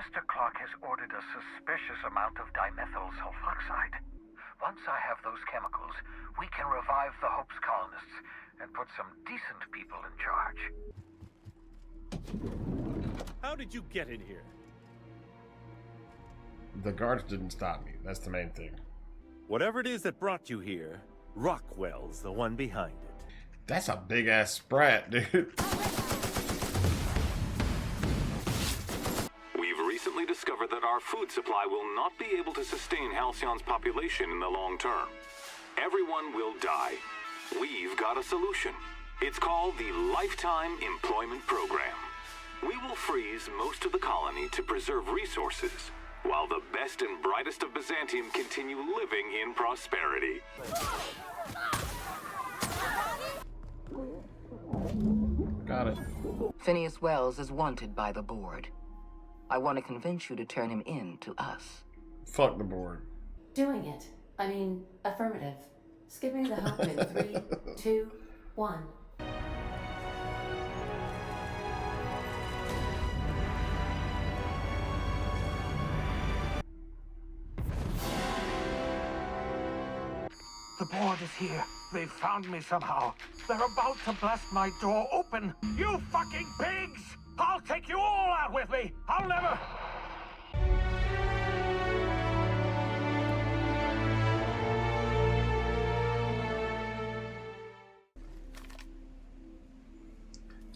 Master Clark has ordered a suspicious amount of dimethyl sulfoxide. Once I have those chemicals, we can revive the Hope's colonists and put some decent people in charge. How did you get in here? The guards didn't stop me. That's the main thing. Whatever it is that brought you here, Rockwell's the one behind it. That's a big ass sprat, dude. We've recently discovered that our food supply will not be able to sustain Halcyon's population in the long term. Everyone will die. We've got a solution. It's called the Lifetime Employment Program. We will freeze most of the colony to preserve resources, while the best and brightest of Byzantium continue living in prosperity. Got it. Phineas Wells is wanted by the board. I want to convince you to turn him in to us. Fuck the board. Doing it. I mean, affirmative. Skipping the hump in 3, 2, 1. The board is here. They've found me somehow. They're about to blast my door open. You fucking pigs! I'll take you all out with me! I'll never...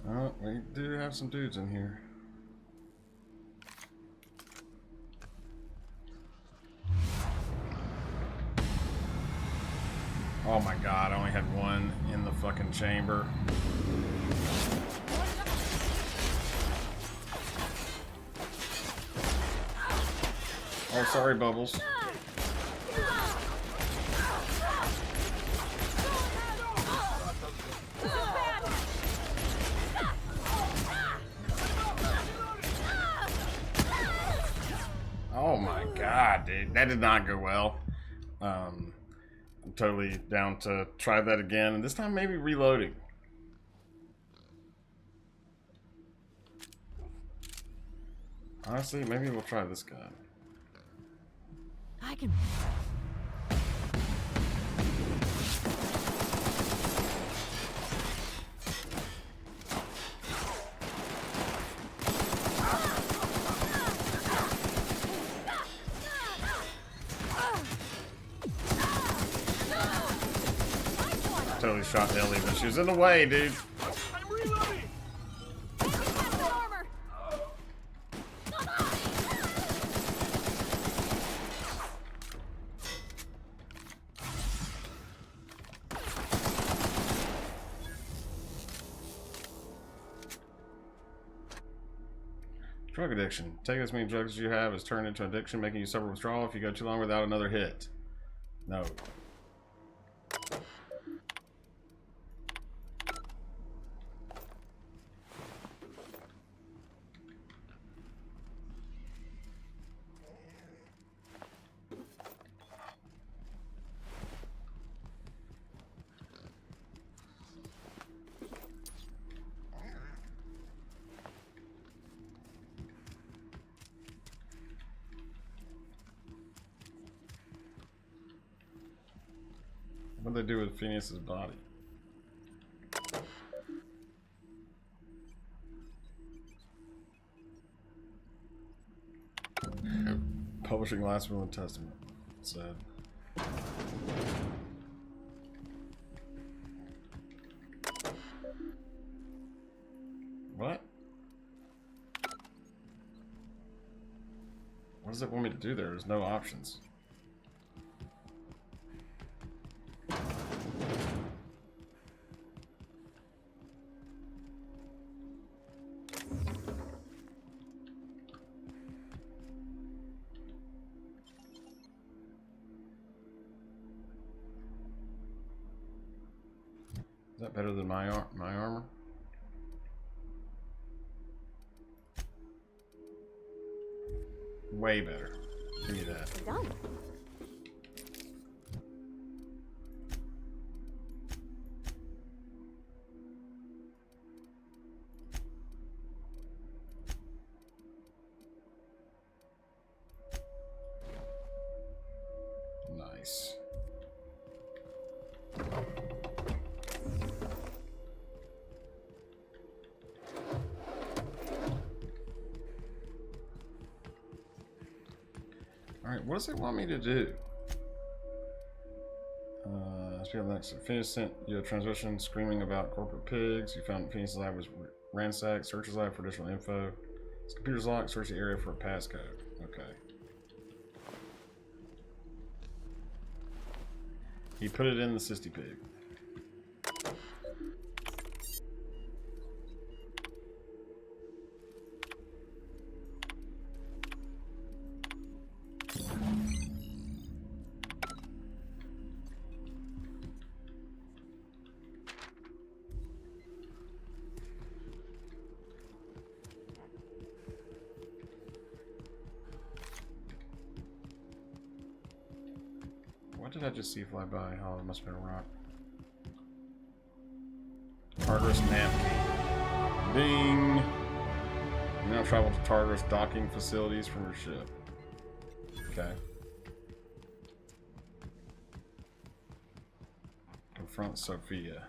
Oh, we do have some dudes in here. Oh my god, I only had one in the fucking chamber. Oh, sorry, Bubbles. Oh my god, dude. That did not go well. I'm totally down to try that again, and this time maybe reloading. Honestly, maybe we'll try this gun. I can... Totally shot Ellie, but she was in the way, dude. I'm reloading! armor! Drug addiction. Take as many drugs as you have is turned into addiction, making you suffer withdrawal if you go too long without another hit. No. What do they do with Phineas's body? Publishing last will and testament. Said. What? What does it want me to do there? There's no options. Is that better than my armor? Way better. Give me that. We're done. Nice. Alright, what does it want me to do? Phineas sent you a transmission screaming about corporate pigs. You found Phineas' lab was ransacked. Search his lab for additional info. His computer's locked. Search the area for a passcode. Okay. He put it in the cysty pig. What did I just see fly by? Oh, it must have been a rock. Tartarus napkin. Bing! You now travel to Tartarus docking facilities from your ship. Okay. Confront Sophia.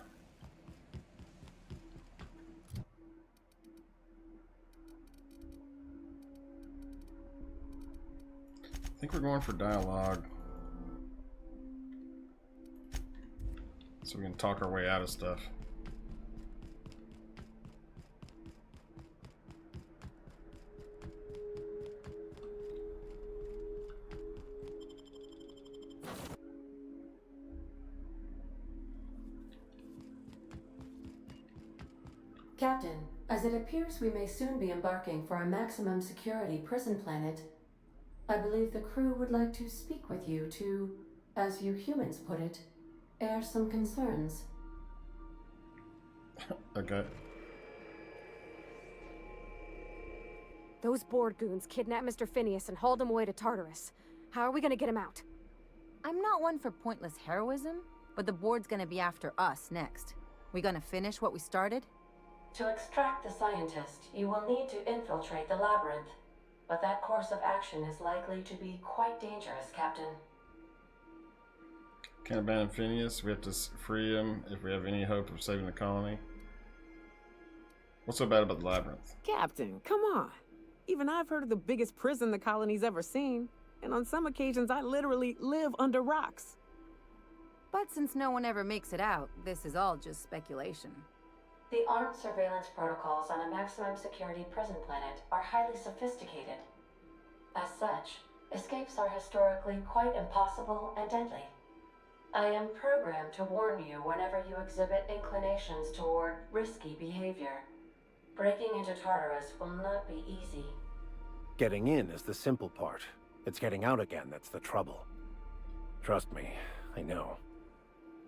I think we're going for dialogue. So we can talk our way out of stuff. Captain, as it appears we may soon be embarking for a maximum security prison planet, I believe the crew would like to speak with you to, as you humans put it, air some concerns. Okay. Those board goons kidnapped Mr. Phineas and hauled him away to Tartarus. How are we gonna get him out? I'm not one for pointless heroism, but the board's gonna be after us next. We gonna finish what we started? To extract the scientist, you will need to infiltrate the labyrinth. But that course of action is likely to be quite dangerous, Captain. Can't abandon Phineas. We have to free him if we have any hope of saving the colony. What's so bad about the labyrinth? Captain, come on. Even I've heard of the biggest prison the colony's ever seen. And on some occasions, I literally live under rocks. But since no one ever makes it out, this is all just speculation. The armed surveillance protocols on a maximum security prison planet are highly sophisticated. As such, escapes are historically quite impossible and deadly. I am programmed to warn you whenever you exhibit inclinations toward risky behavior. Breaking into Tartarus will not be easy. Getting in is the simple part. It's getting out again that's the trouble. Trust me, I know.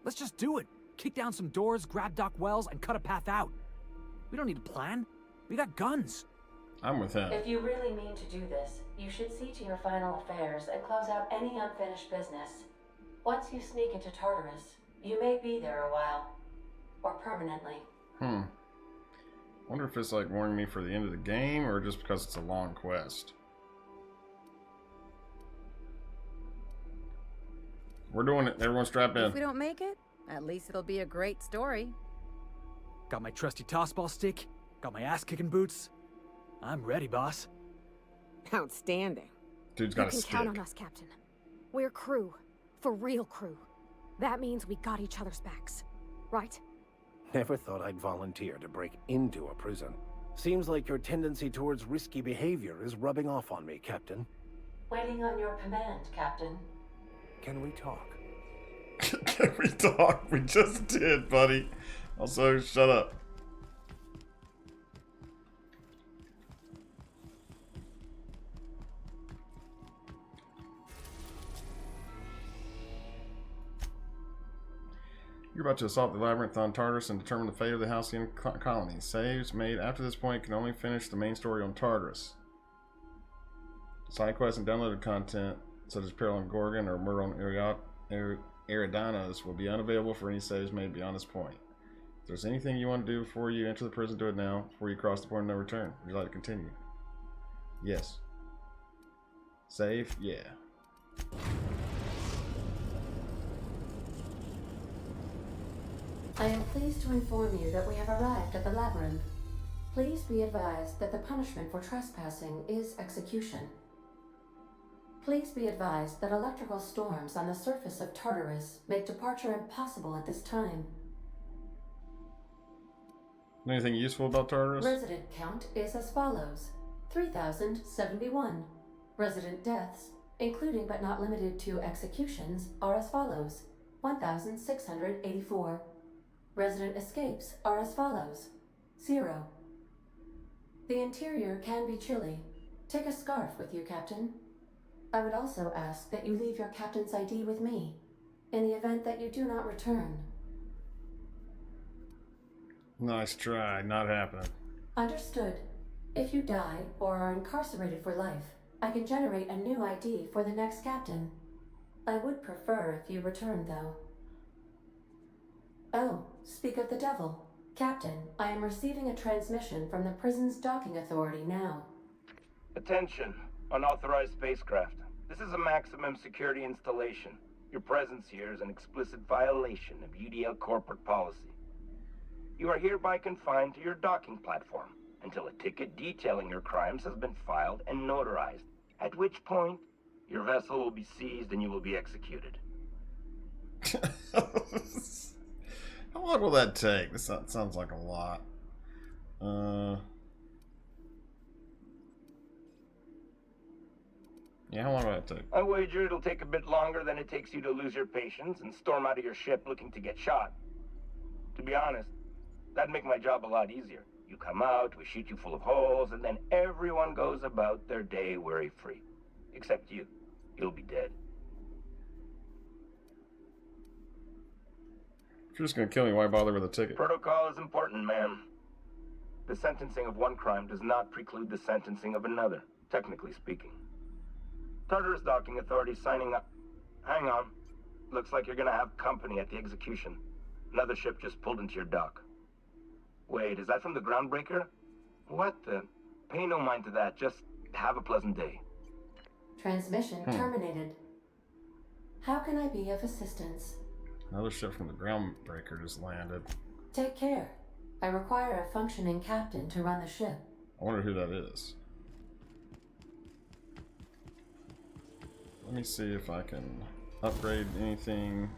Let's just do it. Kick down some doors, grab Doc Wells, and cut a path out. We don't need a plan. We got guns. I'm with him. If you really mean to do this, you should see to your final affairs and close out any unfinished business. Once you sneak into Tartarus, you may be there a while. Or permanently. Wonder if it's like warning me for the end of the game or just because it's a long quest. We're doing it. Everyone strap in. If we don't make it, at least it'll be a great story. Got my trusty tossball stick. Got my ass-kicking boots. I'm ready, boss. Outstanding. Dude's got a stick. You can count on us, Captain. We're crew. For real crew. That means we got each other's backs. Right? Never thought I'd volunteer to break into a prison. Seems like your tendency towards risky behavior is rubbing off on me, Captain. Waiting on your command, Captain. Can we talk? Can we talk? We just did, buddy. Also, shut up. You're about to assault the labyrinth on Tartarus and determine the fate of the Halcyon colony. Saves made after this point can only finish the main story on Tartarus. Side quests and downloaded content, such as Peril on Gorgon or Murder on Eridanos, will be unavailable for any saves made beyond this point. If there's anything you want to do before you enter the prison, do it now, before you cross the point of no return. Would you like to continue? Yes. Save? Yeah. I am pleased to inform you that we have arrived at the labyrinth. Please be advised that the punishment for trespassing is execution. Please be advised that electrical storms on the surface of Tartarus make departure impossible at this time. Anything useful about Tartarus? Resident count is as follows: 3,071. Resident deaths, including but not limited to executions, are as follows: 1,684. Resident escapes are as follows: 0. The interior can be chilly. Take a scarf with you, Captain. I would also ask that you leave your captain's ID with me, in the event that you do not return. Nice try, not happening. Understood. If you die or are incarcerated for life, I can generate a new ID for the next captain. I would prefer if you returned, though. Oh, speak of the devil. Captain, I am receiving a transmission from the prison's docking authority now. Attention, unauthorized spacecraft. This is a maximum security installation. Your presence here is an explicit violation of UDL corporate policy. You are hereby confined to your docking platform until a ticket detailing your crimes has been filed and notarized, at which point your vessel will be seized and you will be executed. How long will that take? This sounds like a lot. Yeah, how long will that take? I wager it'll take a bit longer than it takes you to lose your patience and storm out of your ship looking to get shot. To be honest, that'd make my job a lot easier. You come out, we shoot you full of holes, and then everyone goes about their day worry-free. Except you. You'll be dead. If you're just gonna kill me, why bother with a ticket? Protocol is important, ma'am. The sentencing of one crime does not preclude the sentencing of another, technically speaking. Tartarus docking authority signing up. Hang on. Looks like you're gonna have company at the execution. Another ship just pulled into your dock. Wait, is that from the groundbreaker? What the? Pay no mind to that. Just have a pleasant day. Transmission terminated. How can I be of assistance? Another ship from the groundbreaker just landed. Take care. I require a functioning captain to run the ship. I wonder who that is. Let me see if I can upgrade anything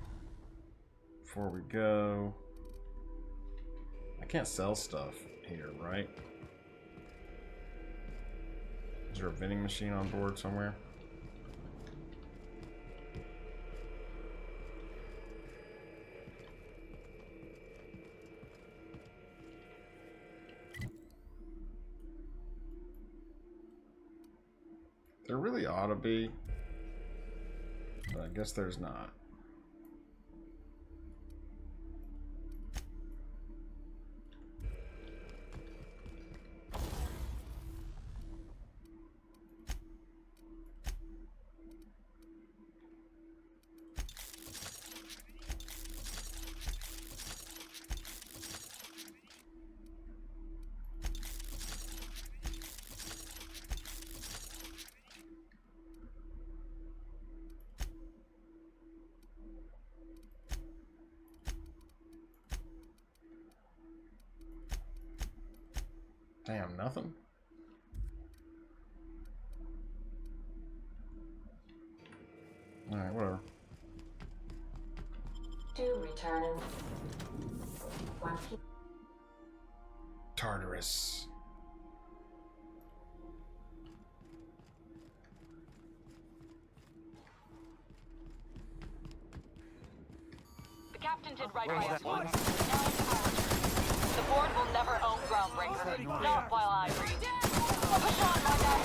before we go. I can't sell stuff here, right? Is there a vending machine on board somewhere? There really ought to be, but I guess there's not. Damn, nothing? Alright, whatever. Do return in 1 p.m. Tartarus. The captain did right by us once. The board will never own Groundbreaker. Not while I read. Push on, my guy.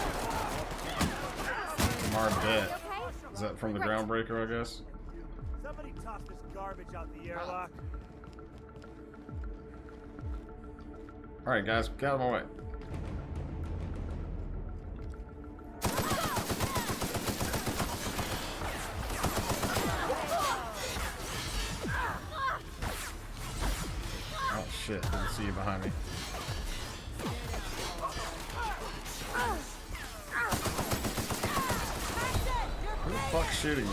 Marbet. Is that from the Groundbreaker, I guess? Somebody toss this garbage out the airlock. Alright, guys, get out of my way. Oh shit, I didn't see you behind me. Who the fuck's shooting me?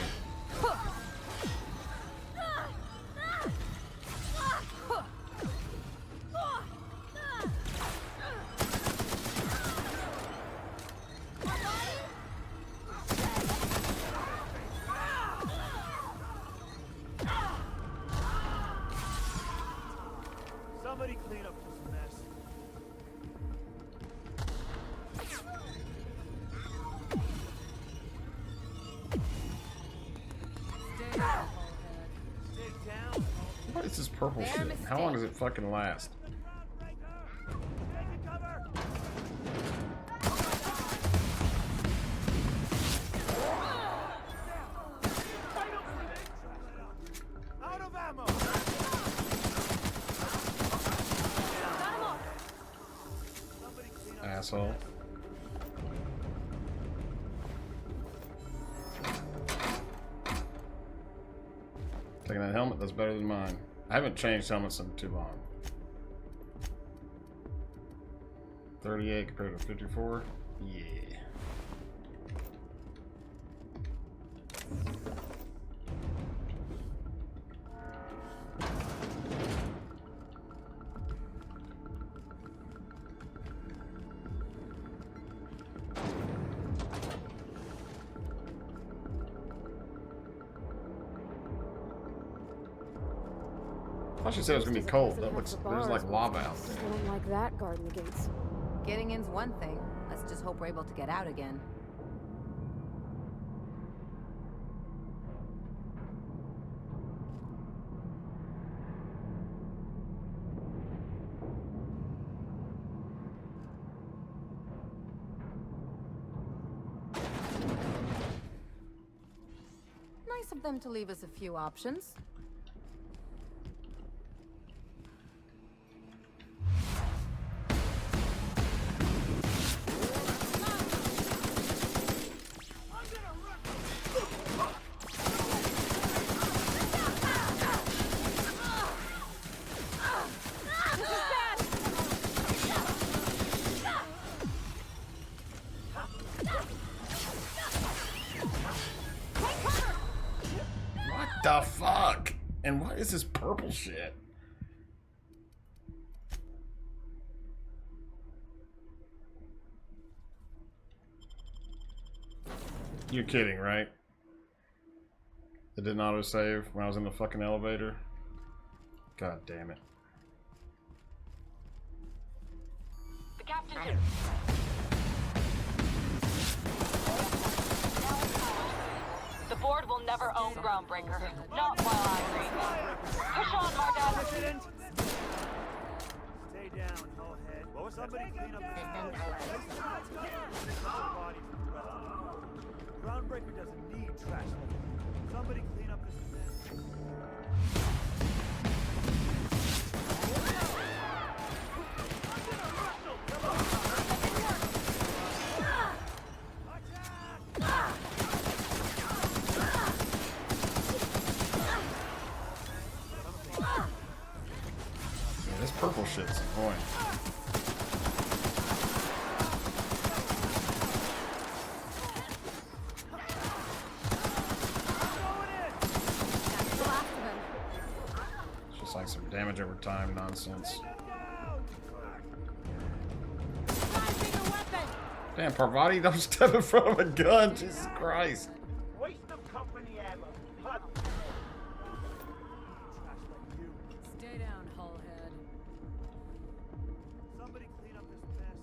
purple shit. How long does it fucking last? Out of ammo. Asshole. Taking that helmet, that's better than mine. I haven't changed helmets in too long. 38 compared to 54. Yeah. I thought she said it was gonna be cold. That looks, there's like lava out there. I don't like that guarding the gates. Getting in's one thing. Let's just hope we're able to get out again. Nice of them to leave us a few options. The fuck? And what is this purple shit? You're kidding, right? It didn't autosave when I was in the fucking elevator. God damn it. The captain. The board will never own Groundbreaker. Not while I reign. Push on, Marta. Stay down, Hullhead. What was somebody clean up this body from the rest. Groundbreaker doesn't need trash. Somebody clean up this mess. This purple shit's annoying. It's just like some damage over time nonsense. Damn, Parvati, don't step in front of a gun, Jesus Christ. Waste of company ammo. Stay down, Hullhead. Somebody clean up this mess.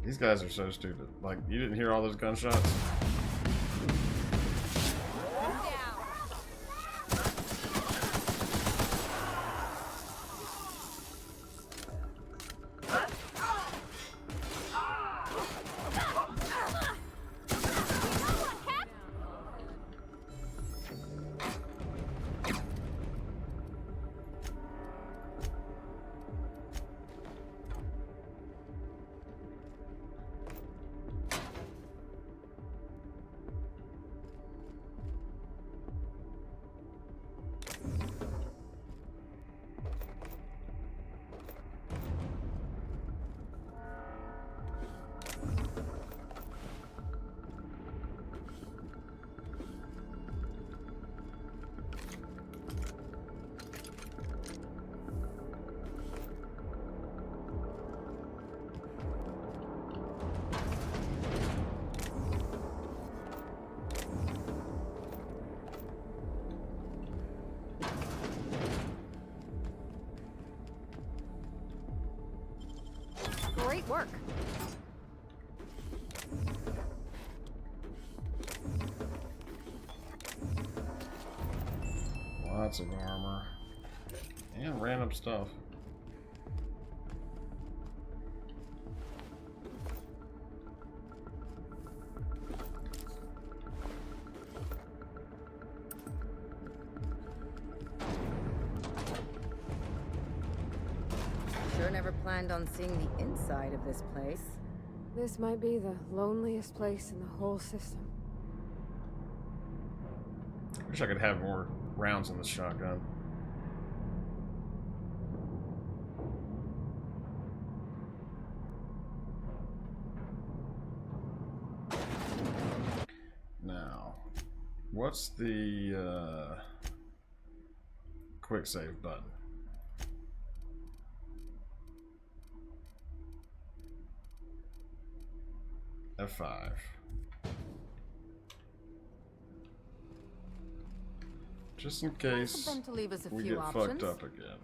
These guys are so stupid. Like, you didn't hear all those gunshots? Great work. Lots of armor. And random stuff. Sure never planned on seeing the inside of this place. This might be the loneliest place in the whole system. Wish I could have more rounds in the shotgun. Now, what's the quick save button? F5. Just in case Them to leave us a we few get options. fucked up again.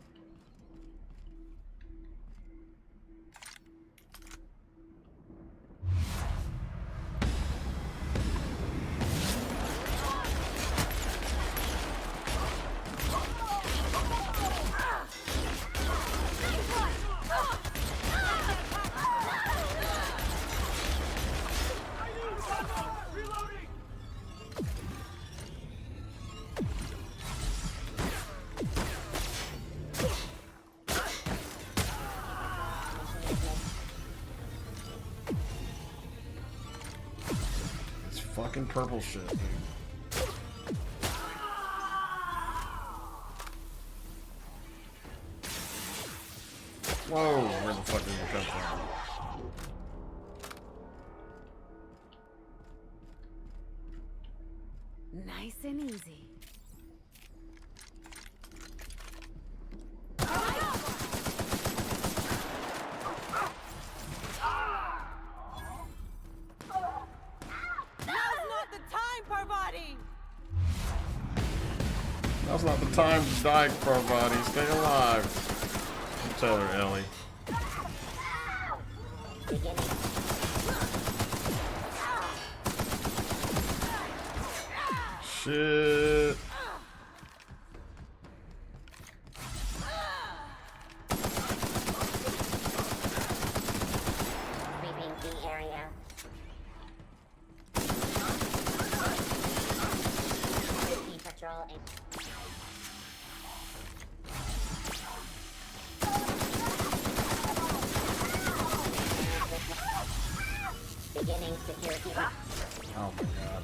Fucking purple shit, dude. Whoa, where the fuck did it come from? Nice and easy. Now's not the time to die, Parvati. Stay alive. Tell her, Ellie. Shit. Sweeping the area. Patrol and beginning security. Oh my god.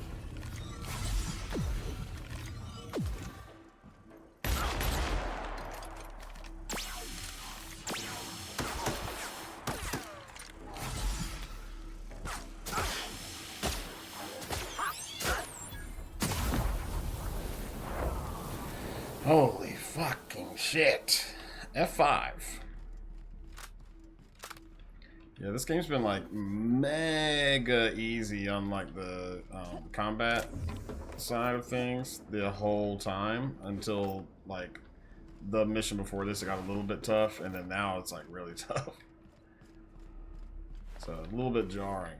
Holy fucking shit. F5. Yeah, this game's been like mega easy on like the combat side of things the whole time until like the mission before this. It got a little bit tough, and then now it's like really tough. So a little bit jarring.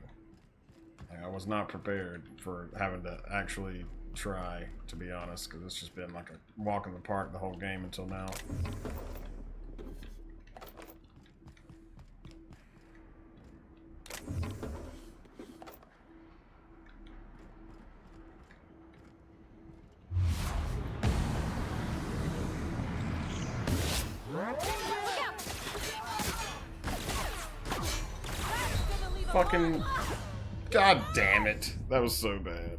Like, I was not prepared for having to actually try, to be honest, because it's just been like a walk in the park the whole game until now. Fucking god damn it. That was so bad.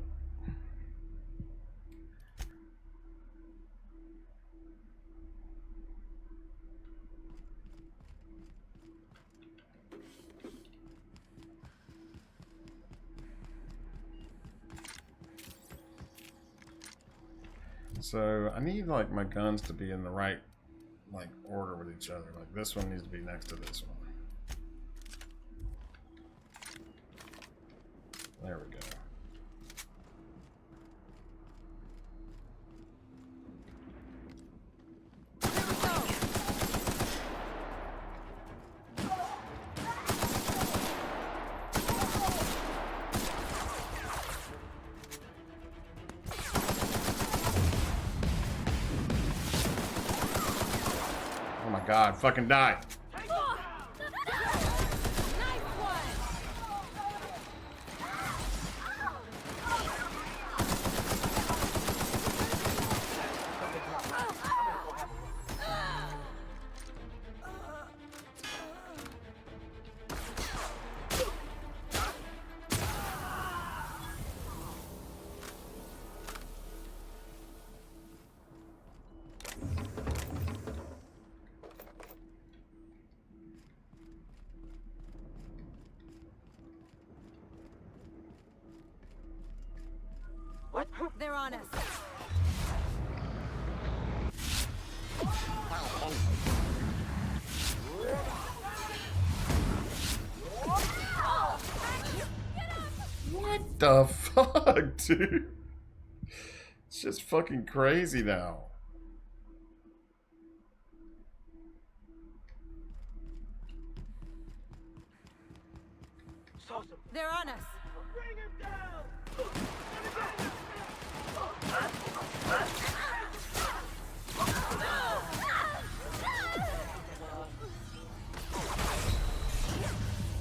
So I need like my guns to be in the right like order with each other. Like this one needs to be next to this one. There we go. god, fucking die. They're on us. What the fuck, dude? It's just fucking crazy now. They're on us. Bring him down!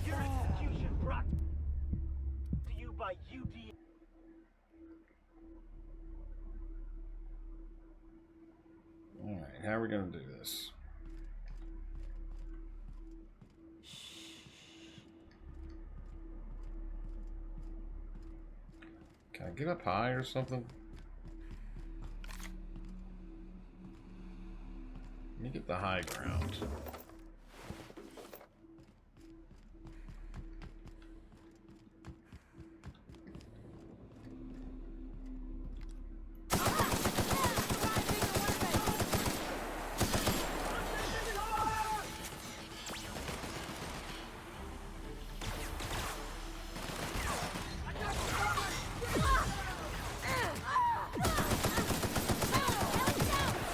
Your execution brought to you by UD. Alright, how are we gonna do this? Can I get up high or something? Let me get the high ground.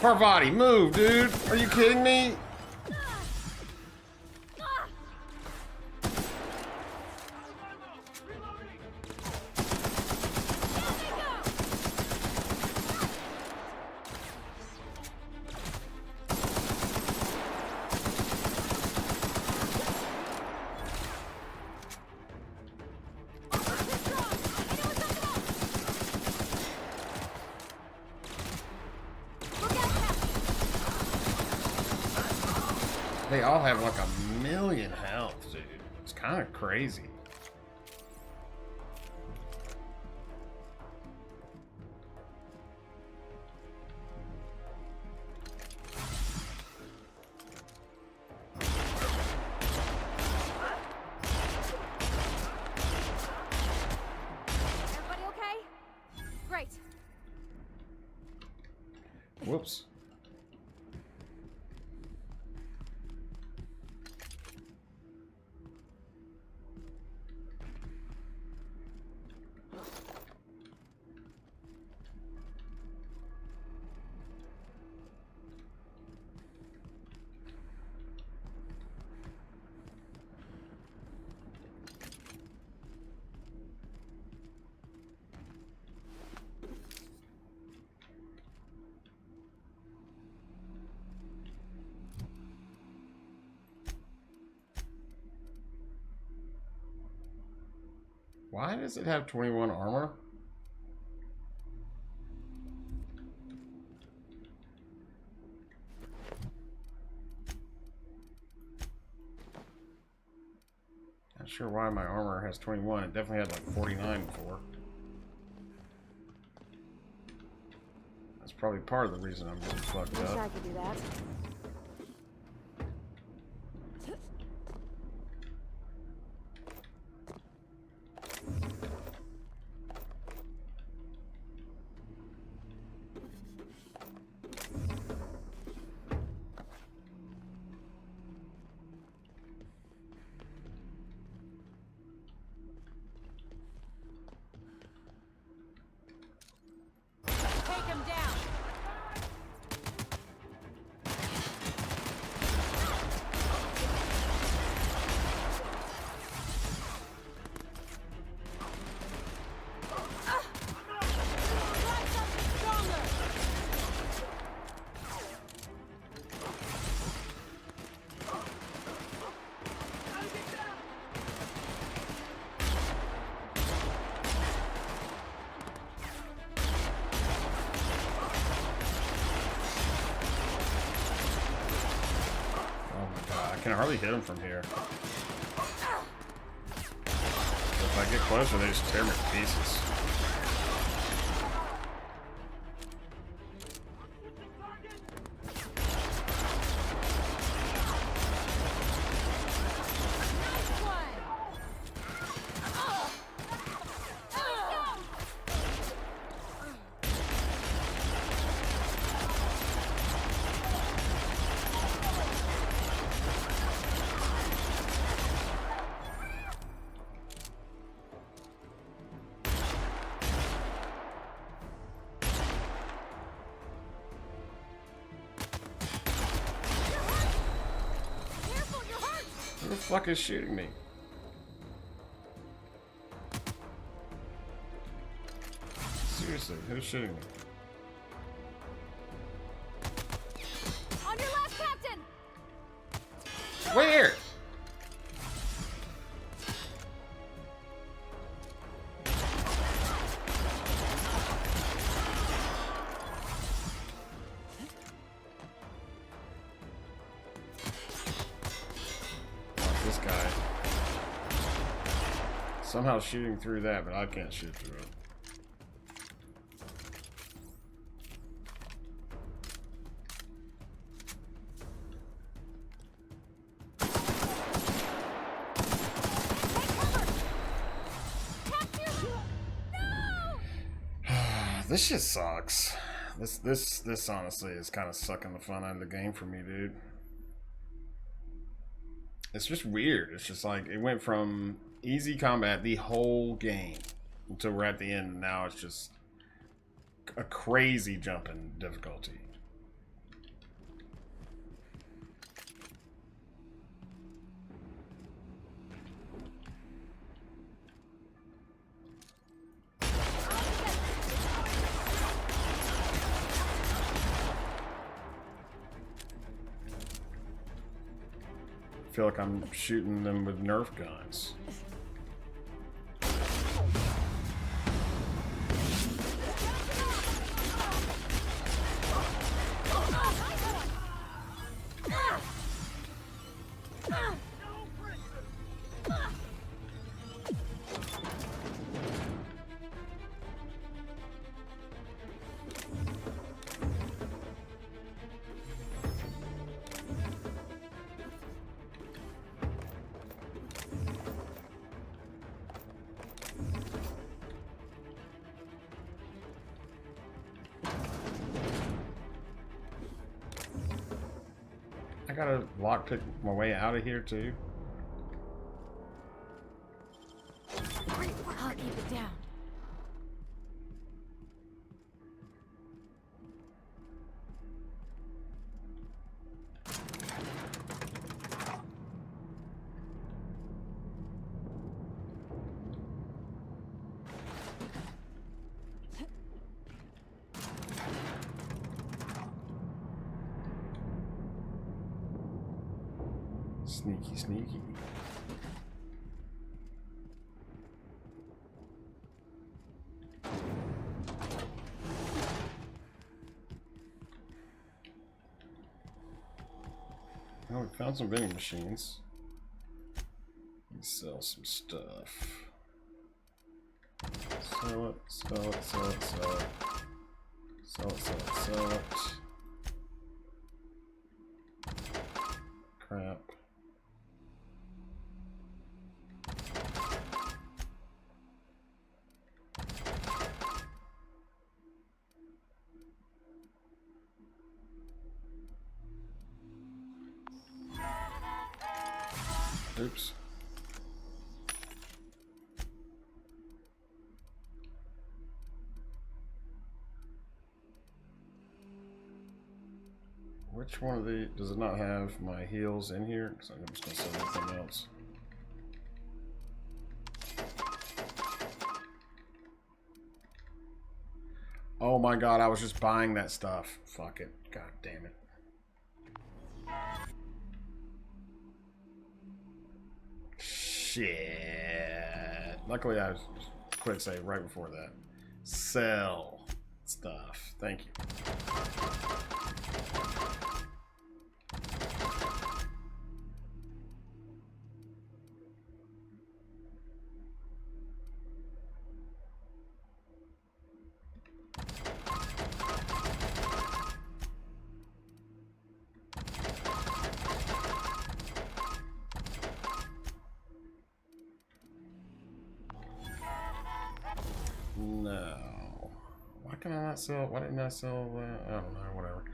Parvati, move, dude! Are you kidding me? They all have like 1,000,000 health, dude. It's kind of crazy. Everybody okay? Great. Whoops. Why does it have 21 armor? Not sure why my armor has 21. It definitely had like 49 before. That's probably part of the reason I'm getting fucked Wish up. I could do that. Take him down. can hardly hit them from here. If I get closer, they just tear me to pieces. Who the fuck is shooting me? Seriously, who's shooting me? On your left, Captain! Where? This guy. Somehow shooting through that, but I can't shoot through it. This shit sucks. This honestly is kind of sucking the fun out of the game for me, dude. It's just weird. It's just like it went from easy combat the whole game until we're at the end, and now it's just a crazy jump in difficulty. I feel like I'm shooting them with Nerf guns. I gotta lockpick my way out of here too. I'll keep it down. Sneaky, sneaky. Oh, we found some vending machines. Let's sell some stuff. Sell it, sell it, sell it, sell it. Sell it, sell it, sell it. Crap. Oops. Which one of the does it not have my heals in here? Because I'm just gonna sell anything else. Oh my god, I was just buying that stuff. Fuck it. God damn it. Shit. Luckily, I quit save right before that. Sell stuff. Thank you. No. Why can I not sell? Why didn't I sell that? I don't know. Whatever.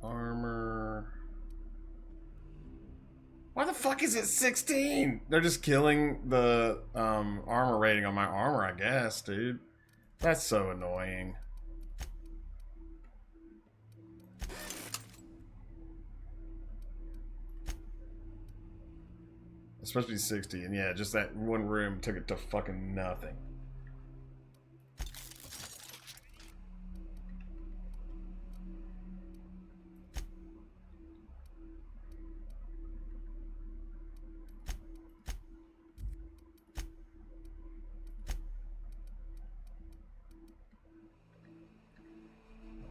Armor. Why the fuck is it 16? They're just killing the armor rating on my armor, I guess, dude. That's so annoying. It's supposed to be 60, and yeah, just that one room took it to fucking nothing.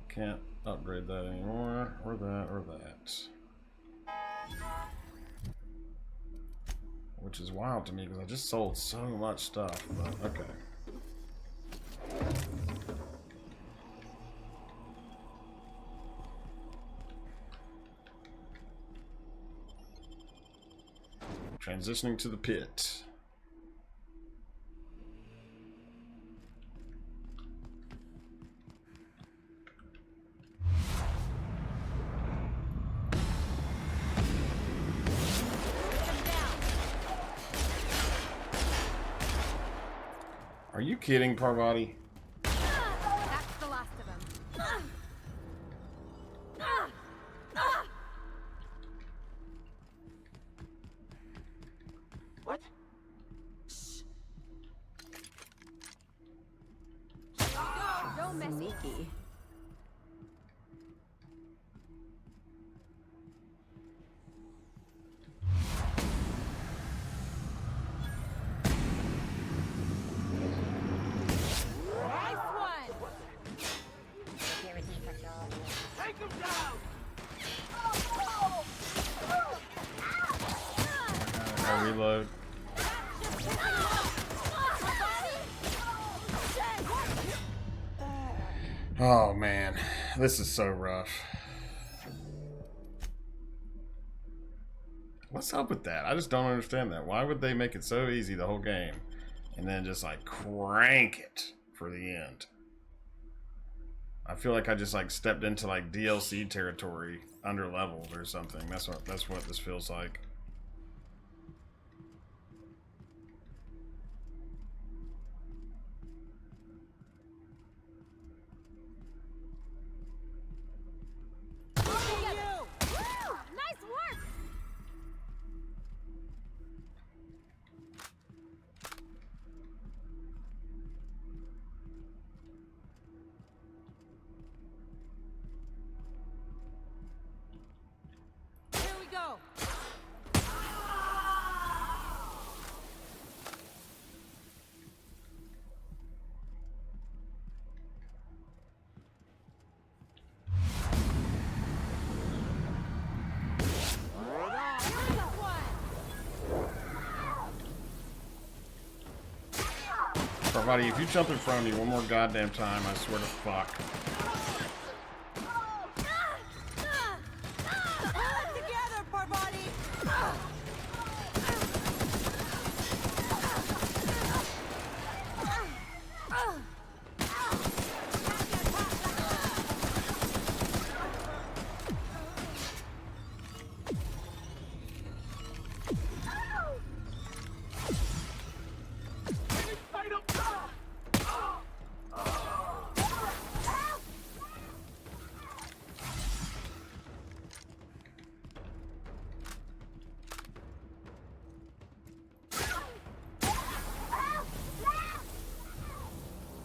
Can't upgrade that anymore, or that, or that. Which is wild to me because I just sold so much stuff, but okay. Transitioning to the pit. Are you kidding, Parvati? That's the last of them. What? Don't mess Sneaky. Security patrol. Take him down! I reload. Oh man, this is so rough. What's up with that? I just don't understand that. Why would they make it so easy the whole game and then just like crank it for the end? I feel like I just like stepped into like DLC territory under leveled or something. That's what this feels like. Nice work! Here we go! Parvati, if you jump in front of me one more goddamn time, I swear to fuck. Together, Parvati!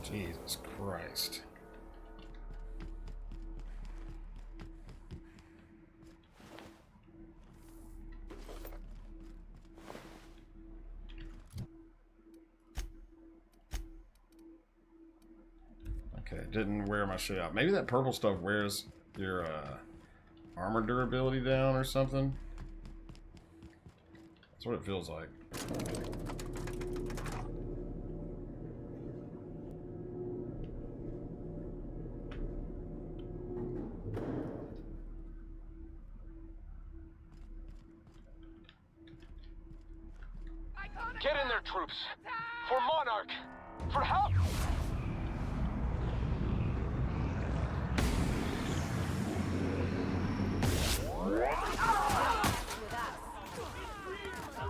Jesus Christ. Okay, didn't wear my shit out. Maybe that purple stuff wears your armor durability down or something. That's what it feels like. I got it! Get in there, troops. For Monarch. For help.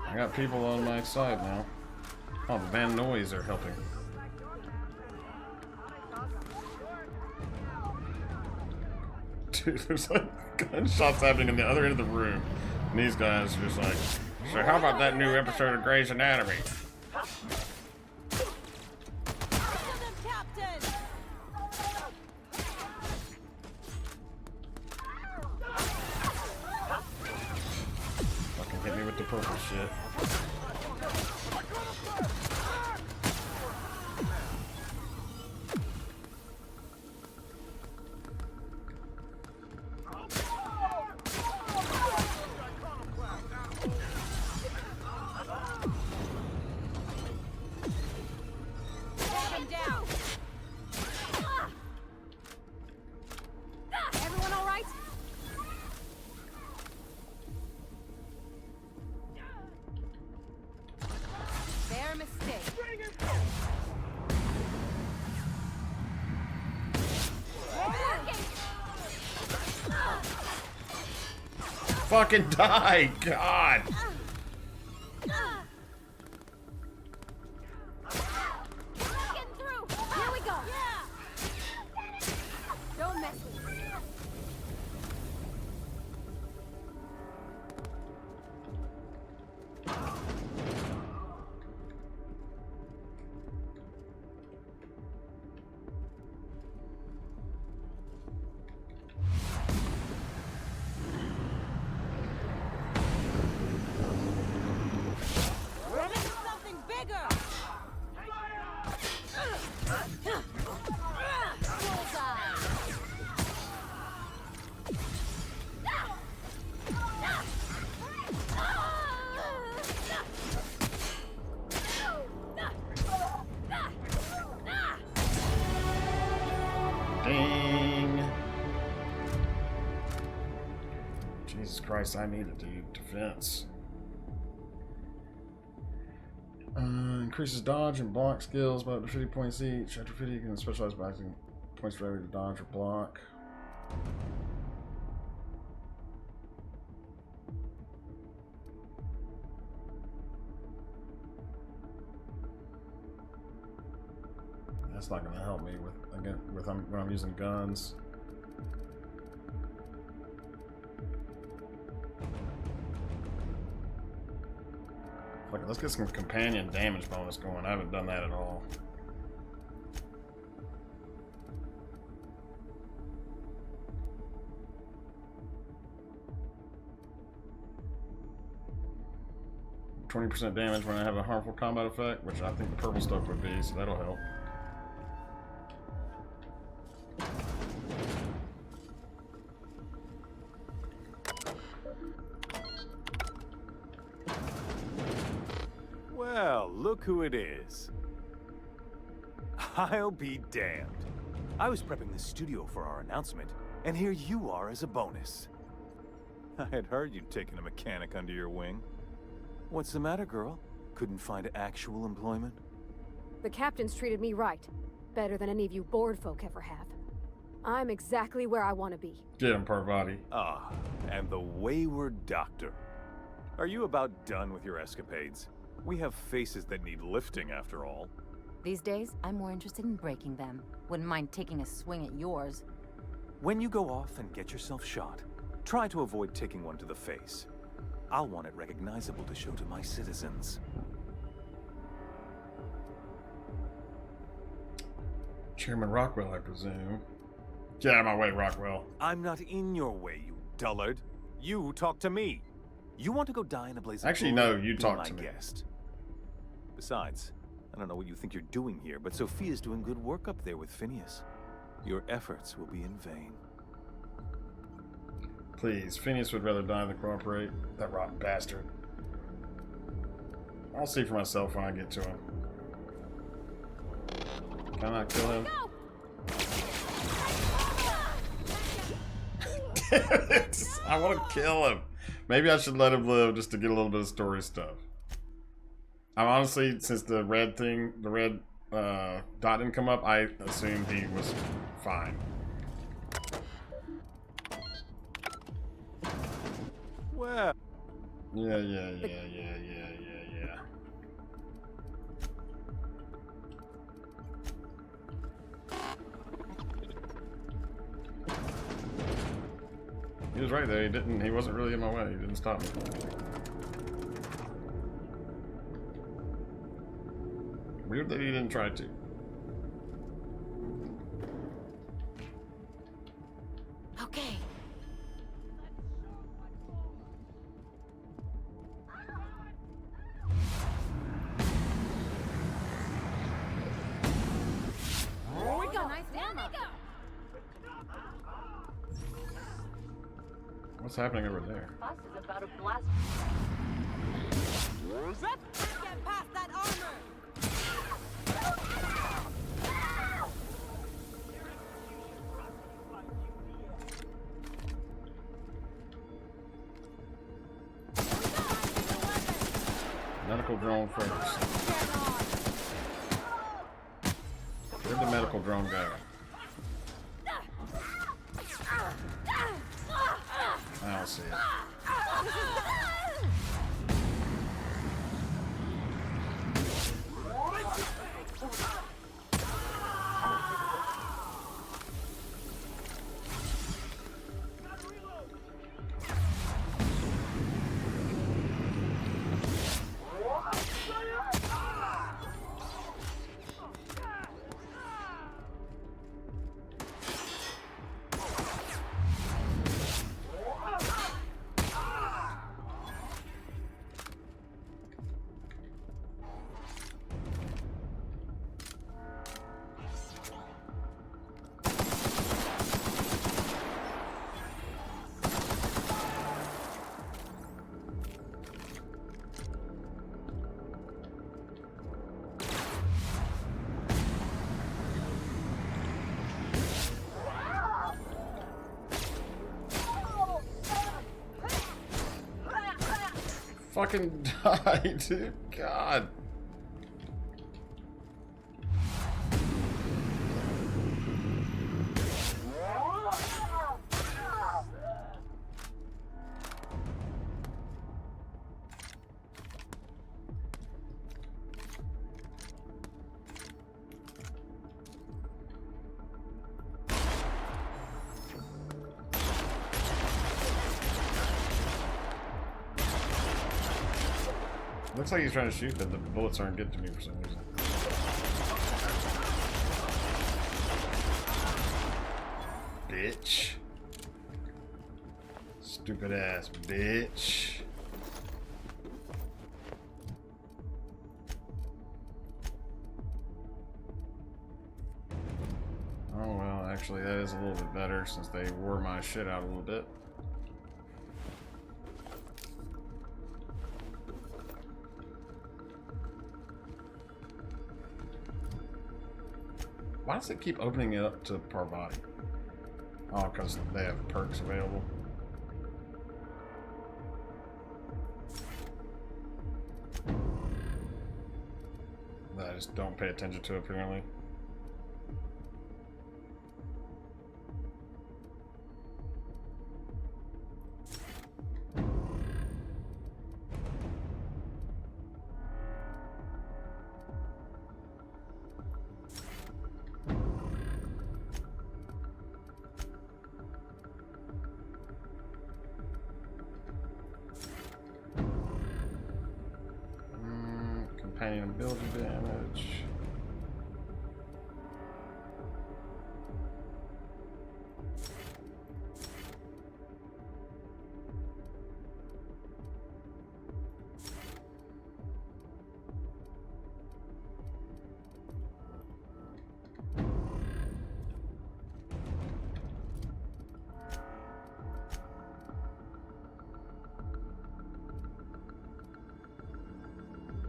I got people on my side now. Oh, the Van Noys are helping. Dude, there's like gunshots happening in the other end of the room. And these guys are just like, so how about that new episode of Grey's Anatomy? Fucking hit me with the purple shit. Fucking die, God! Jesus Christ, I need a deep defense. Increases dodge and block skills by up to 50 points each. After 50, you can specialize by acting points for every to dodge or block. That's not going to help me when I'm using guns. Look, let's get some companion damage bonus going. I haven't done that at all. %20 damage when I have a harmful combat effect, which I think the purple stuff would be, so that'll help. Well, look who it is. I'll be damned. I was prepping the studio for our announcement, and here you are as a bonus. I had heard you'd taken a mechanic under your wing. What's the matter, girl? Couldn't find actual employment? The captain's treated me right. Better than any of you bored folk ever have. I'm exactly where I want to be. Get him, Parvati. Ah, and the wayward doctor. Are you about done with your escapades? We have faces that need lifting, after all. These days, I'm more interested in breaking them. Wouldn't mind taking a swing at yours. When you go off and get yourself shot, try to avoid taking one to the face. I'll want it recognizable to show to my citizens. Chairman Rockwell, I presume. Get out of my way, Rockwell. I'm not in your way, you dullard. You talk to me. You want to go die in a blaze of Actually, glory? no, you talk to me. Guest. Besides, I don't know what you think you're doing here, but Sophia's doing good work up there with Phineas. Your efforts will be in vain. Please, Phineas would rather die than cooperate. That rotten bastard. I'll see for myself when I get to him. Can I not kill him? Damn it! I want to kill him. Maybe I should let him live just to get a little bit of story stuff. I'm honestly, since the red dot didn't come up, I assumed he was fine. Well. Yeah. He was right there. He wasn't really in my way. He didn't stop me. Weird that he didn't try to. Okay. We got nice ammo. What's happening over there? Bus is about to blast. Get past that armor. Medical drone first. Where'd the medical drone go? I don't see it. Fucking die, dude. God. Looks like he's trying to shoot, but the bullets aren't getting to me for some reason. Bitch. Stupid ass bitch. Oh well, actually that is a little bit better since they wore my shit out a little bit. Why does it keep opening it up to Parvati? Oh, because they have perks available. That I just don't pay attention to, apparently. Companion building damage.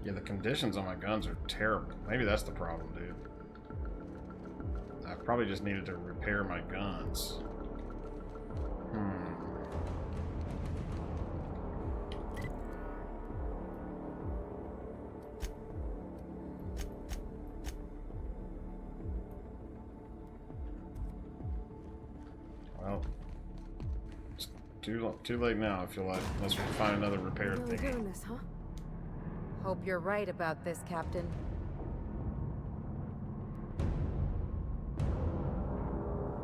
Yeah, the conditions on my guns are terrible. Maybe that's the problem, dude. I probably just needed to repair my guns. Well, it's too late now, I feel like, unless we find another repair Really thing. doing this, huh? Hope you're right about this, Captain.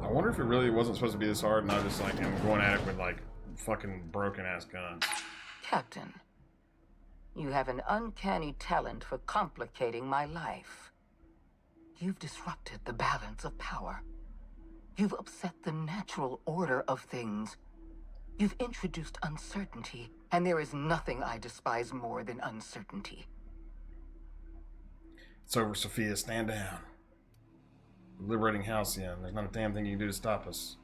I wonder if it really wasn't supposed to be this hard, and I just like am going at it with like fucking broken ass guns. Captain, you have an uncanny talent for complicating my life. You've disrupted the balance of power. You've upset the natural order of things. You've introduced uncertainty, and there is nothing I despise more than uncertainty. It's over, Sophia. Stand down. We're liberating Halcyon. There's not a damn thing you can do to stop us.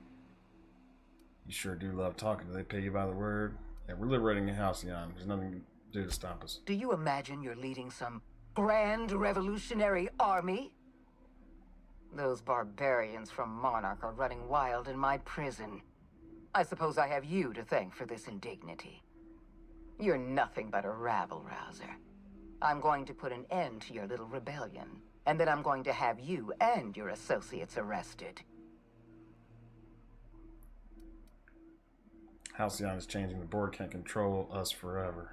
You sure do love talking. Do they pay you by the word? Yeah, we're liberating Halcyon. There's nothing you can do to stop us. Do you imagine you're leading some grand revolutionary army? Those barbarians from Monarch are running wild in my prison. I suppose I have you to thank for this indignity. You're nothing but a rabble-rouser. I'm going to put an end to your little rebellion, and then I'm going to have you and your associates arrested. Halcyon is changing. The board can't control us forever.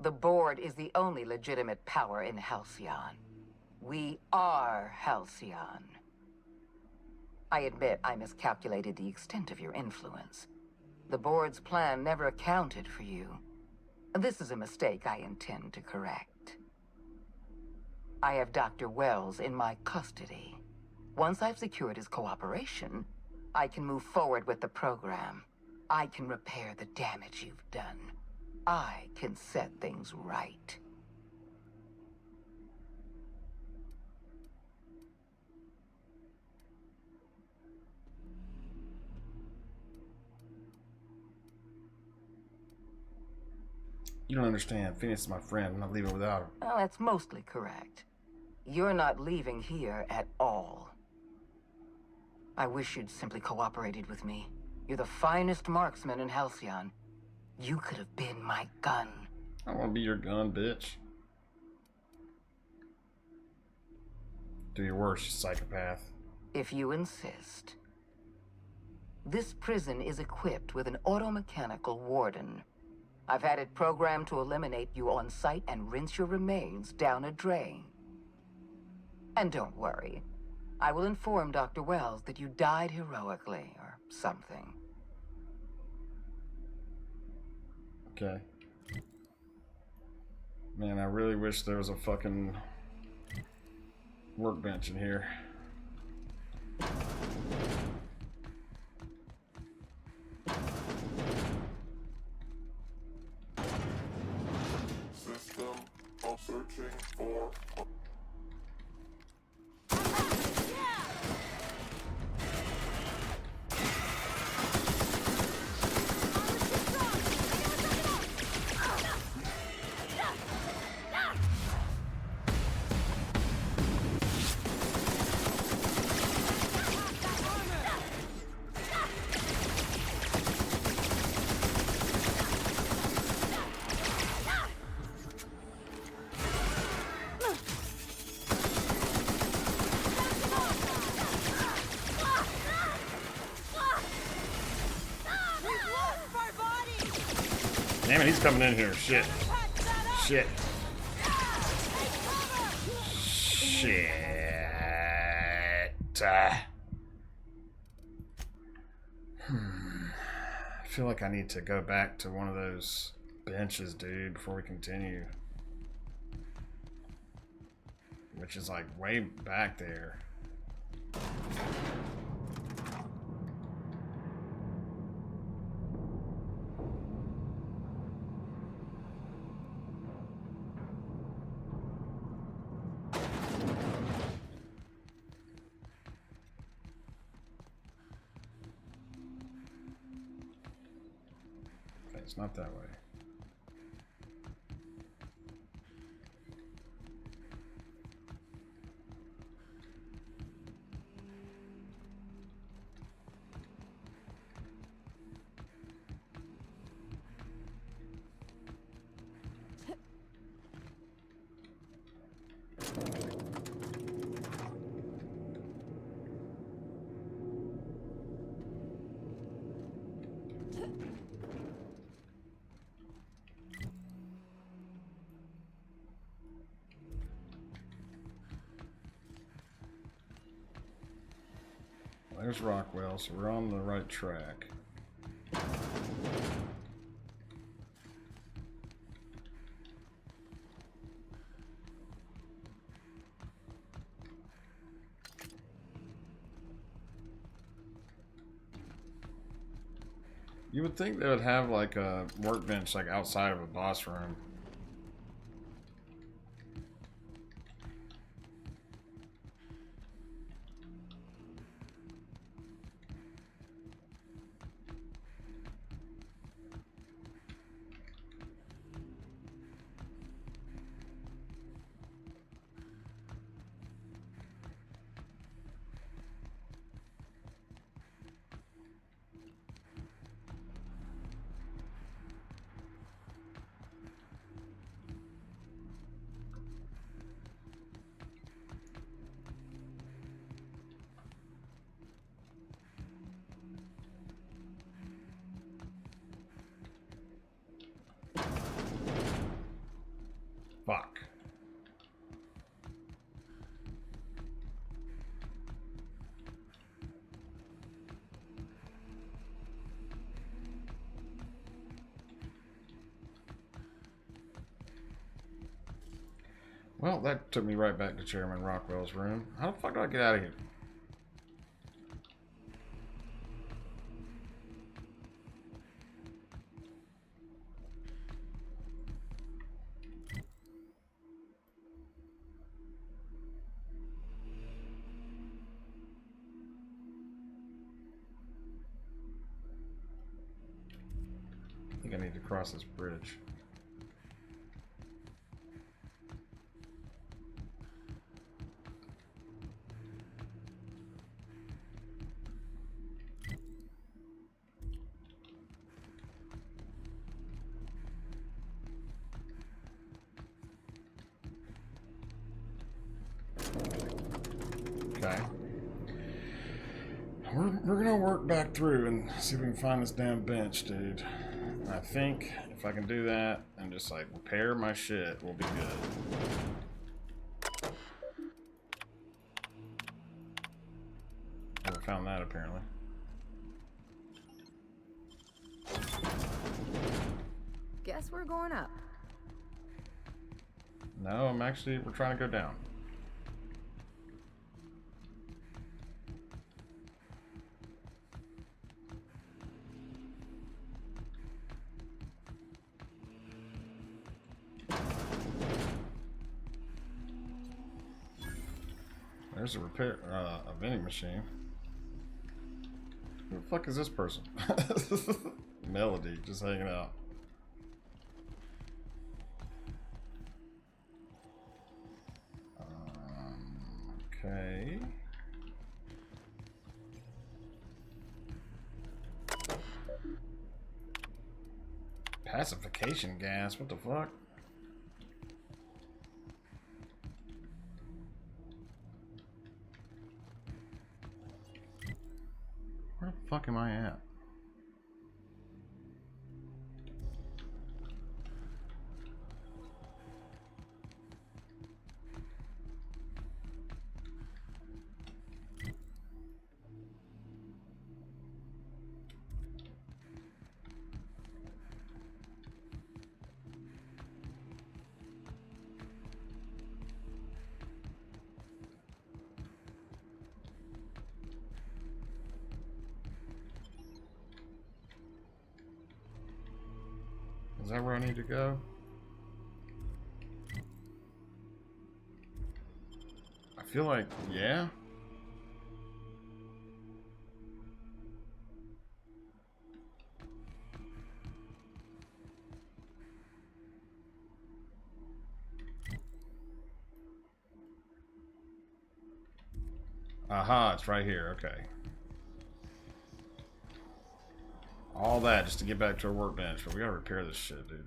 The board is the only legitimate power in Halcyon. We are Halcyon. I admit I miscalculated the extent of your influence. The board's plan never accounted for you. This is a mistake I intend to correct. I have Dr. Wells in my custody. Once I've secured his cooperation, I can move forward with the program. I can repair the damage you've done. I can set things right. You don't understand. Phineas is my friend. I'm not leaving without him. Well, that's mostly correct. You're not leaving here at all. I wish you'd simply cooperated with me. You're the finest marksman in Halcyon. You could have been my gun. I want to be your gun, bitch. Do your worst, you psychopath. If you insist. This prison is equipped with an automechanical warden. I've had it programmed to eliminate you on sight and rinse your remains down a drain. And don't worry. I will inform Dr. Wells that you died heroically, or something. Okay. Man, I really wish there was a fucking workbench in here. System of searching for... Damn it, he's coming in here. Shit. Shit. Shit. I feel like I need to go back to one of those benches, dude, before we continue. Which is like way back there. It's not that way. There's Rockwell, so we're on the right track. You would think they would have like a workbench like outside of a boss room. Fuck. Well, that took me right back to Chairman Rockwell's room. How the fuck do I get out of here? I think I need to cross this bridge. Okay. We're gonna work back through and see if we can find this damn bench, dude. I think if I can do that and just like repair my shit, we'll be good. Never found that apparently. Guess we're going up. No, we're trying to go down. There's a a vending machine. Who the fuck is this person? Melody, just hanging out. Okay. Pacification gas, what the fuck? Where the fuck am I at? Is that where I need to go? I feel like, yeah. Aha, it's right here, okay. All that just to get back to our workbench, but we gotta repair this shit, dude.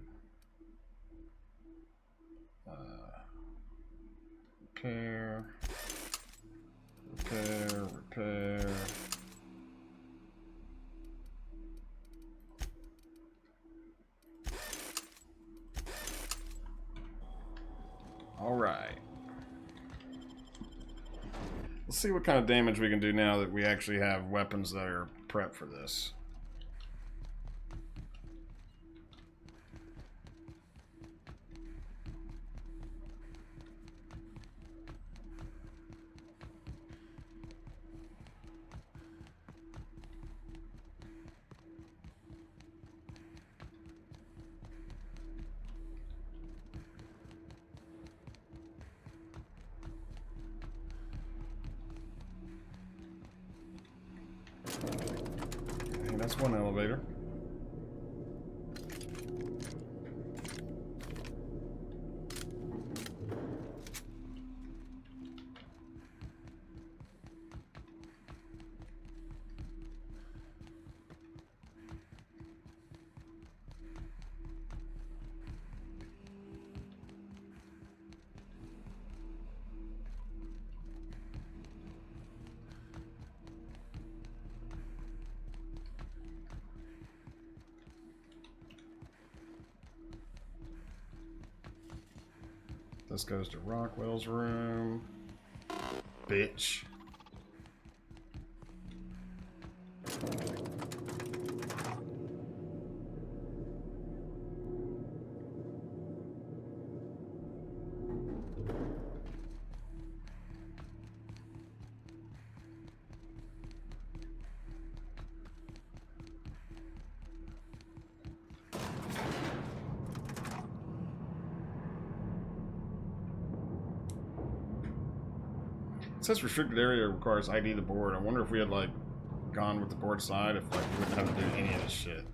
Repair. Repair. Let's see what kind of damage we can do now that we actually have weapons that are prepped for this. That's one elevator. This goes to Rockwell's room. Bitch. It says restricted area requires ID the board. I wonder if we had like gone with the board side, if like we wouldn't have to do any of this shit.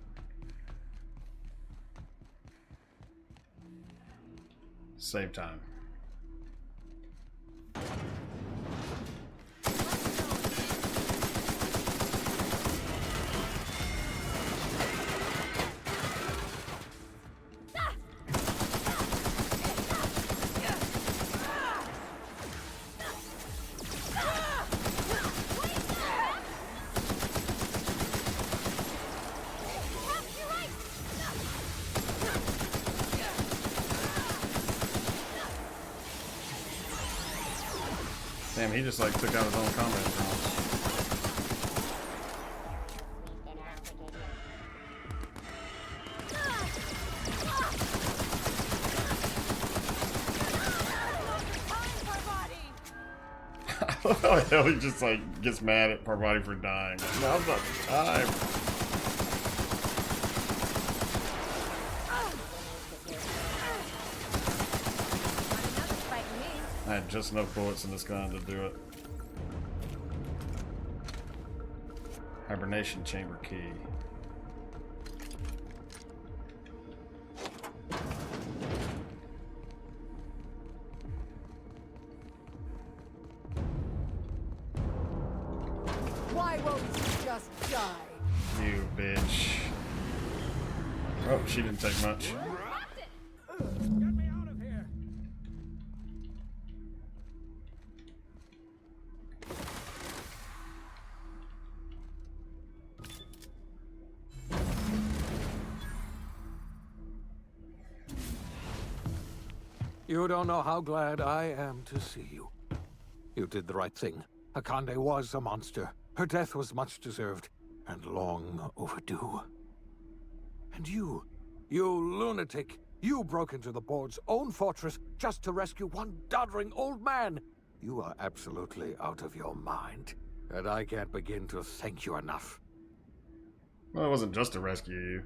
Save time. Damn, he just like took out his own combat drones. I love how hell he just like gets mad at Parvati for dying. Now's not the time. I had just enough bullets in this gun to do it. Hibernation chamber key. Why won't you just die? You bitch. Oh, she didn't take much. You don't know how glad I am to see you. You did the right thing. Akande was a monster. Her death was much deserved, and long overdue. And you lunatic, you broke into the board's own fortress just to rescue one doddering old man. You are absolutely out of your mind, and I can't begin to thank you enough. Well, it wasn't just to rescue you.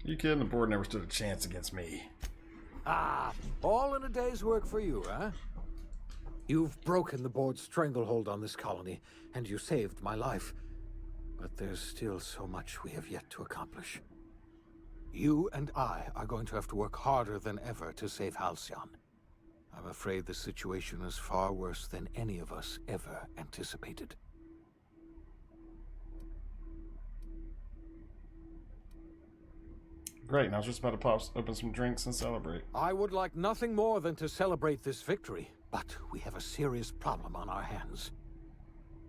You kidding? The board never stood a chance against me. Ah, all in a day's work for you, huh? You've broken the board's stranglehold on this colony, and you saved my life. But there's still so much we have yet to accomplish. You and I are going to have to work harder than ever to save Halcyon. I'm afraid the situation is far worse than any of us ever anticipated. Great, and I was just about to open some drinks and celebrate. I would like nothing more than to celebrate this victory, but we have a serious problem on our hands.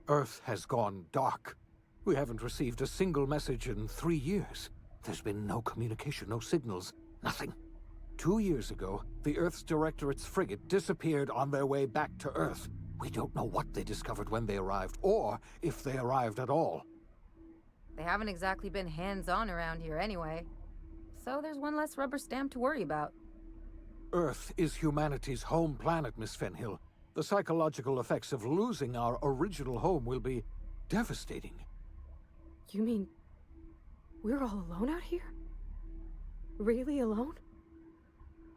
Earth has gone dark. We haven't received a single message in 3 years. There's been no communication, no signals, nothing. 2 years ago, the Earth's Directorate's frigate disappeared on their way back to Earth. We don't know what they discovered when they arrived, or if they arrived at all. They haven't exactly been hands-on around here anyway. So there's one less rubber stamp to worry about. Earth is humanity's home planet, Miss Fenhill. The psychological effects of losing our original home will be devastating. You mean we're all alone out here? Really alone?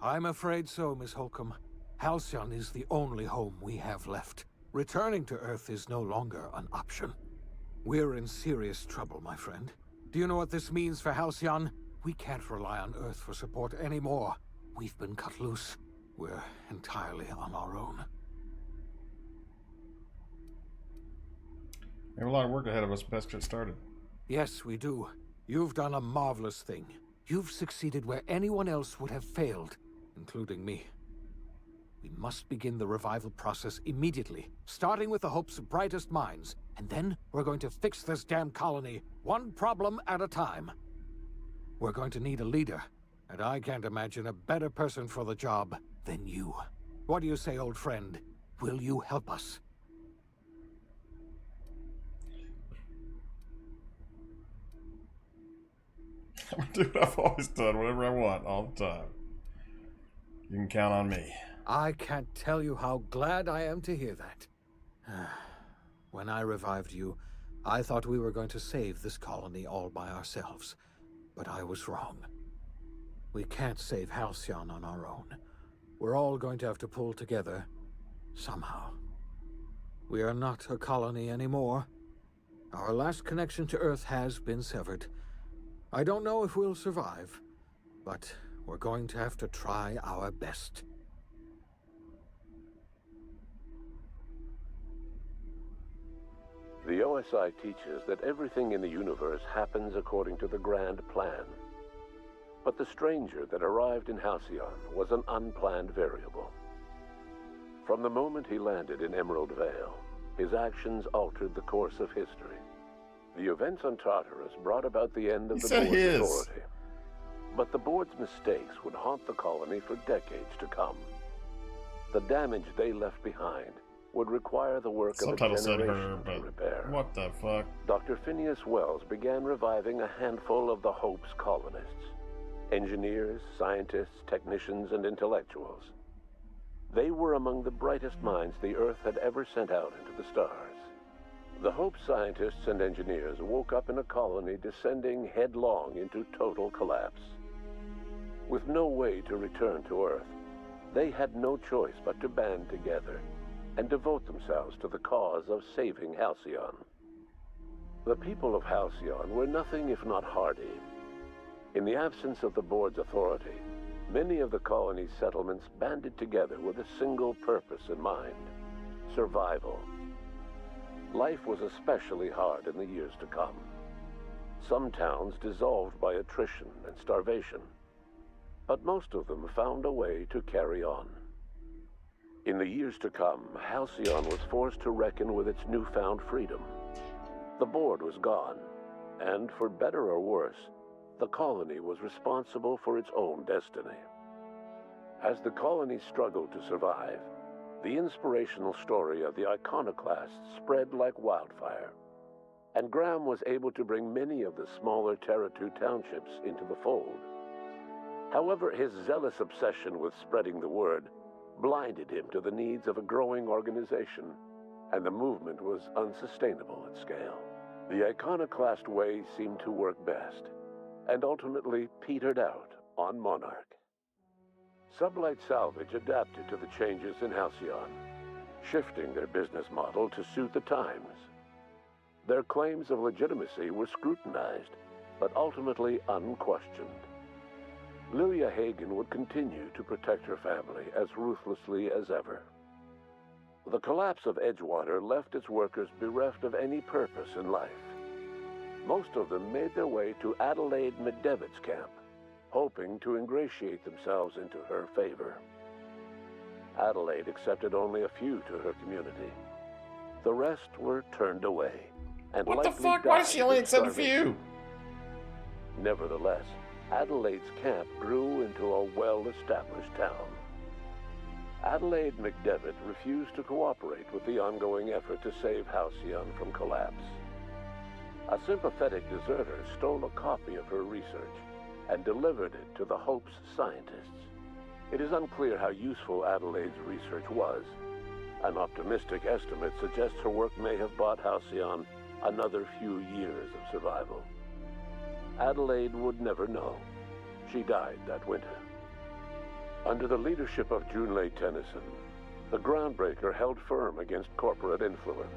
I'm afraid so, Miss Holcomb. Halcyon is the only home we have left. Returning to Earth is no longer an option. We're in serious trouble, my friend. Do you know what this means for Halcyon? We can't rely on Earth for support anymore. We've been cut loose. We're entirely on our own. We have a lot of work ahead of us. Best get started. Yes, we do. You've done a marvelous thing. You've succeeded where anyone else would have failed, including me. We must begin the revival process immediately, starting with the Hope's brightest minds, and then we're going to fix this damn colony, one problem at a time. We're going to need a leader, and I can't imagine a better person for the job than you. What do you say, old friend? Will you help us? I'm gonna do what I've always done, whatever I want, all the time. You can count on me. I can't tell you how glad I am to hear that. When I revived you, I thought we were going to save this colony all by ourselves, but I was wrong. We can't save Halcyon on our own. We're all going to have to pull together, somehow. We are not a colony anymore. Our last connection to Earth has been severed. I don't know if we'll survive, but we're going to have to try our best. The OSI teaches that everything in the universe happens according to the grand plan. But the stranger that arrived in Halcyon was an unplanned variable. From the moment he landed in Emerald Vale, his actions altered the course of history. The events on Tartarus brought about the end of the board's authority. But the board's mistakes would haunt the colony for decades to come. The damage they left behind would require the work of a generation to repair. What the fuck? Dr. Phineas Wells began reviving a handful of the Hope's colonists. Engineers, scientists, technicians, and intellectuals. They were among the brightest minds the Earth had ever sent out into the stars. The Hope scientists and engineers woke up in a colony descending headlong into total collapse. With no way to return to Earth, they had no choice but to band together and devote themselves to the cause of saving Halcyon. The people of Halcyon were nothing if not hardy. In the absence of the board's authority, many of the colony's settlements banded together with a single purpose in mind: survival. Life was especially hard in the years to come. Some towns dissolved by attrition and starvation, but most of them found a way to carry on. In the years to come, Halcyon was forced to reckon with its newfound freedom. The board was gone, and for better or worse, the colony was responsible for its own destiny. As the colony struggled to survive, the inspirational story of the iconoclasts spread like wildfire, and Graham was able to bring many of the smaller Terra 2 townships into the fold. However, his zealous obsession with spreading the word blinded him to the needs of a growing organization, and the movement was unsustainable at scale. The iconoclast way seemed to work best, and ultimately petered out on Monarch. Sublight Salvage adapted to the changes in Halcyon, shifting their business model to suit the times. Their claims of legitimacy were scrutinized, but ultimately unquestioned. Lilia Hagen would continue to protect her family as ruthlessly as ever. The collapse of Edgewater left its workers bereft of any purpose in life. Most of them made their way to Adelaide Medevitt's camp, hoping to ingratiate themselves into her favor. Adelaide accepted only a few to her community. The rest were turned away, and what the fuck? Why did she only accept a few? Nevertheless, Adelaide's camp grew into a well well-established town. Adelaide McDevitt refused to cooperate with the ongoing effort to save Halcyon from collapse. A sympathetic deserter stole a copy of her research and delivered it to the Hope's scientists. It is unclear how useful Adelaide's research was. An optimistic estimate suggests her work may have bought Halcyon another few years of survival. Adelaide would never know. She died that winter. Under the leadership of Junlei Tennyson, the Groundbreaker held firm against corporate influence.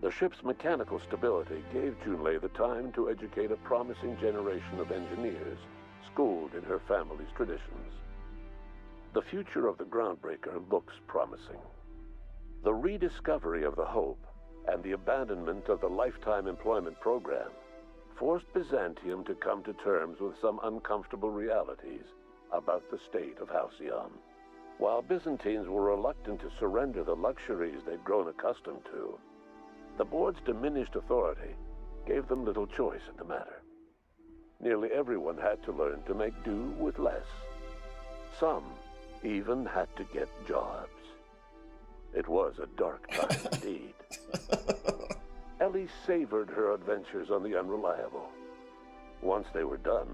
The ship's mechanical stability gave Junlei the time to educate a promising generation of engineers schooled in her family's traditions. The future of the Groundbreaker looks promising. The rediscovery of the Hope and the abandonment of the lifetime employment program forced Byzantium to come to terms with some uncomfortable realities about the state of Halcyon. While Byzantines were reluctant to surrender the luxuries they'd grown accustomed to, the board's diminished authority gave them little choice in the matter. Nearly everyone had to learn to make do with less. Some even had to get jobs. It was a dark time indeed. Ellie savored her adventures on the Unreliable. Once they were done,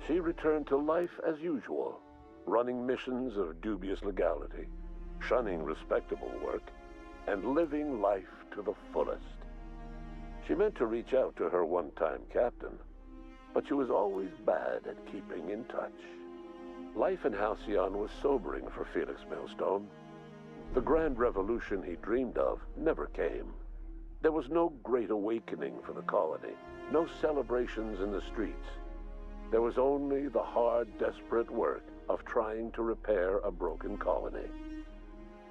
she returned to life as usual, running missions of dubious legality, shunning respectable work, and living life to the fullest. She meant to reach out to her one-time captain, but she was always bad at keeping in touch. Life in Halcyon was sobering for Felix Millstone. The grand revolution he dreamed of never came. There was no great awakening for the colony, no celebrations in the streets. There was only the hard, desperate work of trying to repair a broken colony.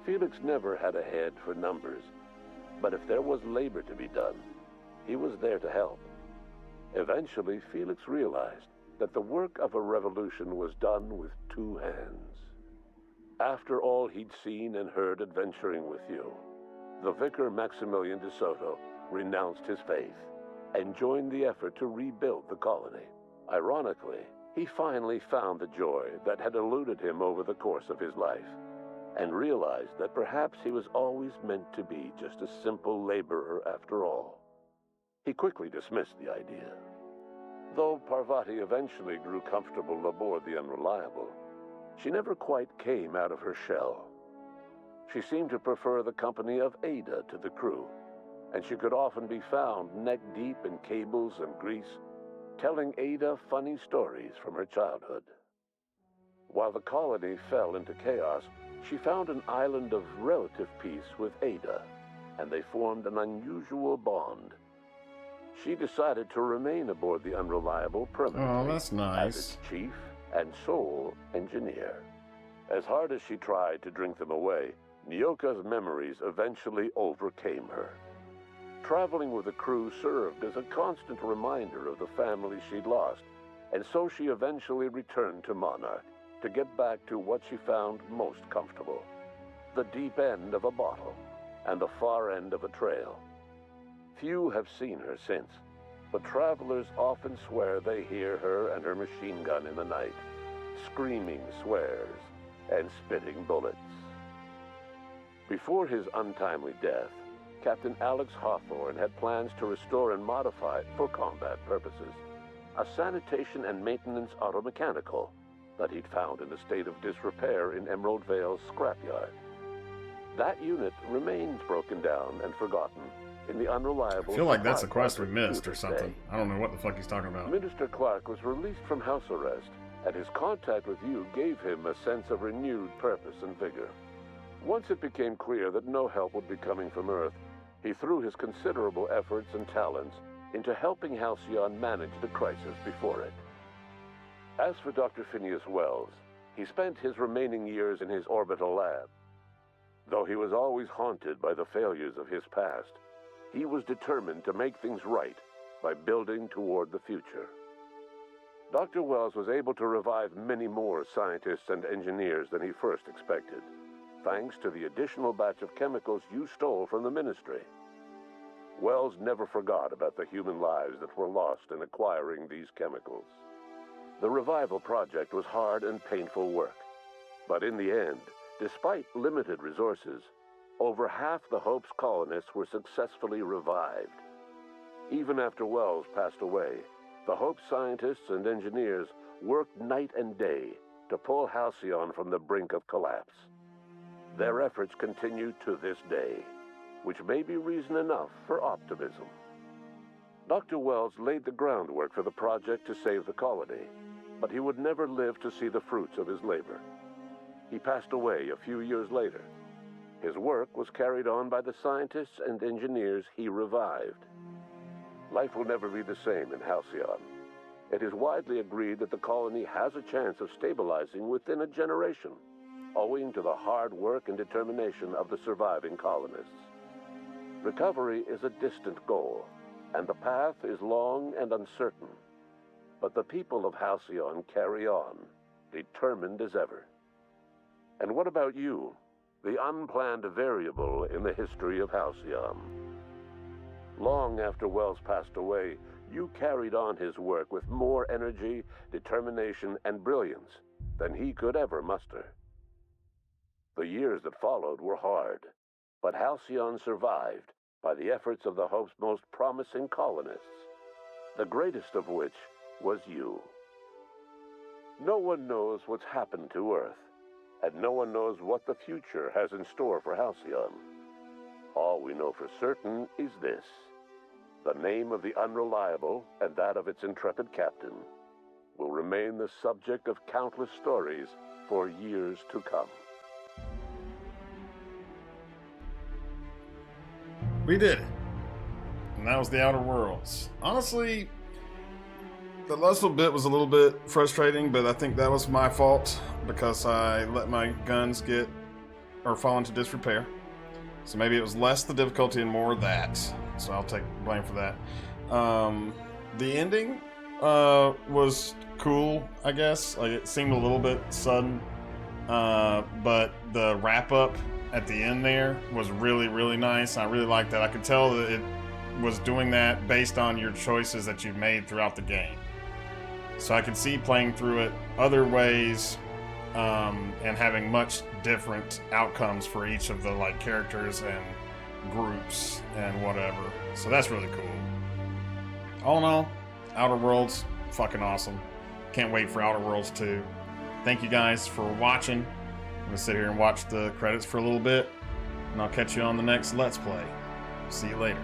Felix never had a head for numbers, but if there was labor to be done, he was there to help. Eventually, Felix realized that the work of a revolution was done with two hands. After all he'd seen and heard adventuring with you, the vicar Maximilian de Soto renounced his faith and joined the effort to rebuild the colony. Ironically, he finally found the joy that had eluded him over the course of his life, and realized that perhaps he was always meant to be just a simple laborer after all. He quickly dismissed the idea. Though Parvati eventually grew comfortable aboard the Unreliable, she never quite came out of her shell. She seemed to prefer the company of Ada to the crew, and she could often be found neck-deep in cables and grease, telling Ada funny stories from her childhood. While the colony fell into chaos, she found an island of relative peace with Ada, and they formed an unusual bond. She decided to remain aboard the Unreliable permanently. Oh, that's nice. As its chief and sole engineer. As hard as she tried to drink them away, Nyoka's memories eventually overcame her. Traveling with the crew served as a constant reminder of the family she'd lost, and so she eventually returned to Monarch to get back to what she found most comfortable: the deep end of a bottle and the far end of a trail. Few have seen her since, but travelers often swear they hear her and her machine gun in the night, screaming swears and spitting bullets. Before his untimely death, Captain Alex Hawthorne had plans to restore and modify, for combat purposes, a sanitation and maintenance automechanical that he'd found in a state of disrepair in Emerald Vale's scrapyard. That unit remains broken down and forgotten in the Unreliable. I feel like that's a quest we missed or something. I don't know what the fuck he's talking about. Minister Clark was released from house arrest, and his contact with you gave him a sense of renewed purpose and vigor. Once it became clear that no help would be coming from Earth, he threw his considerable efforts and talents into helping Halcyon manage the crisis before it. As for Dr. Phineas Wells, he spent his remaining years in his orbital lab. Though he was always haunted by the failures of his past, he was determined to make things right by building toward the future. Dr. Wells was able to revive many more scientists and engineers than he first expected, thanks to the additional batch of chemicals you stole from the Ministry. Wells never forgot about the human lives that were lost in acquiring these chemicals. The revival project was hard and painful work, But in the end, despite limited resources, over half the Hope's colonists were successfully revived. Even after Wells passed away, the Hope scientists and engineers worked night and day to pull Halcyon from the brink of collapse. Their efforts continue to this day, which may be reason enough for optimism. Dr. Wells laid the groundwork for the project to save the colony, but he would never live to see the fruits of his labor. He passed away a few years later. His work was carried on by the scientists and engineers he revived. Life will never be the same in Halcyon. It is widely agreed that the colony has a chance of stabilizing within a generation, owing to the hard work and determination of the surviving colonists. Recovery is a distant goal, and the path is long and uncertain. But the people of Halcyon carry on, determined as ever. And what about you, the unplanned variable in the history of Halcyon? Long after Wells passed away, you carried on his work with more energy, determination, and brilliance than he could ever muster. The years that followed were hard, but Halcyon survived by the efforts of the Hope's most promising colonists, the greatest of which was you. No one knows what's happened to Earth, and no one knows what the future has in store for Halcyon. All we know for certain is this: the name of the Unreliable and that of its intrepid captain will remain the subject of countless stories for years to come. We did it. And that was the Outer Worlds. Honestly, the last little bit was a little bit frustrating, but I think that was my fault because I let my guns fall into disrepair. So maybe it was less the difficulty and more that. So I'll take blame for that. The ending was cool, I guess. Like, it seemed a little bit sudden. But the wrap up at the end there was really, really nice. I really liked that. I could tell that it was doing that based on your choices that you've made throughout the game. So I could see playing through it other ways, and having much different outcomes for each of the characters and groups and whatever. So that's really cool. All in all, Outer Worlds, fucking awesome. Can't wait for Outer Worlds 2. Thank you guys for watching. I'm gonna sit here and watch the credits for a little bit, and I'll catch you on the next Let's Play. See you later.